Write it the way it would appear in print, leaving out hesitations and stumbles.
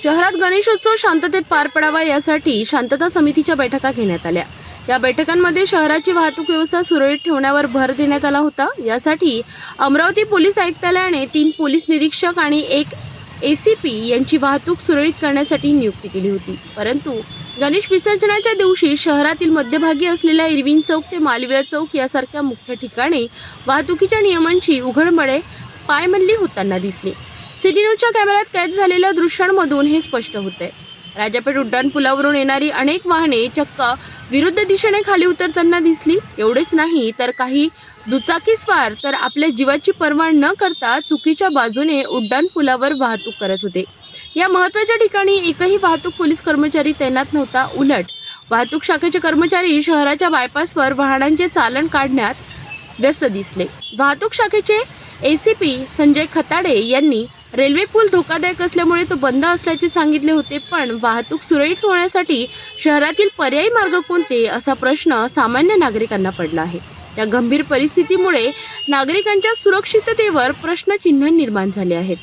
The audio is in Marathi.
शहरात गणेशोत्सव शांततेत पार पडावा यासाठी शांतता समितीच्या बैठका घेण्यात आल्या। या बैठकांमध्ये शहराची वाहतूक व्यवस्था सुरळीत ठेवण्यावर भर देण्यात आला होता। यासाठी अमरावती पोलीस आयुक्तालयाने 3 पोलीस निरीक्षक आणि 1 ACP यांची वाहतूक सुरळीत करण्यासाठी नियुक्ती केली होती। परंतु गणेश विसर्जनाच्या दिवशी शहरातील मध्यभागी असलेल्या इरविन चौक ते मालवीय चौक यासारख्या मुख्य ठिकाणी वाहतुकीच्या नियमांची उघडपणे पायमल्ली होताना दिसली। सिटी न्यूजच्या कॅमेऱ्यात कैद झालेल्या दृश्यांमधून हे स्पष्ट होते। राजापेठ उड्डाणपुलावरून येणारी अनेक वाहने चक्क विरुद्ध दिशेने खाली उतरताना दिसली। एवढेच नाही तर काही दुचाकीस्वार तर आपल्या जीवाची पर्वा न करता चुकीच्या बाजूने उड्डाणपुलावर वाहतूक करत होते। या महत्त्वाच्या ठिकाणी एकही वाहतूक पोलीस कर्मचारी तैनात नव्हता। उलट वाहतूक शाखेचे कर्मचारी शहराच्या बायपासवर वाहनांचे चालन काढण्यात व्यस्त दिसले। वाहतूक शाखेचे ACP संजय खताडे यांनी रेल्वे पूल धोकादायक असल्यामुळे तो बंद असल्याचे सांगितले होते, पण वाहतूक सुरळीत होण्यासाठी शहरातील पर्यायी मार्ग कोणते असा प्रश्न सामान्य नागरिकांना पडला आहे। या गंभीर परिस्थितीमुळे नागरिकांच्या सुरक्षिततेवर प्रश्नचिन्ह निर्माण झाले आहेत।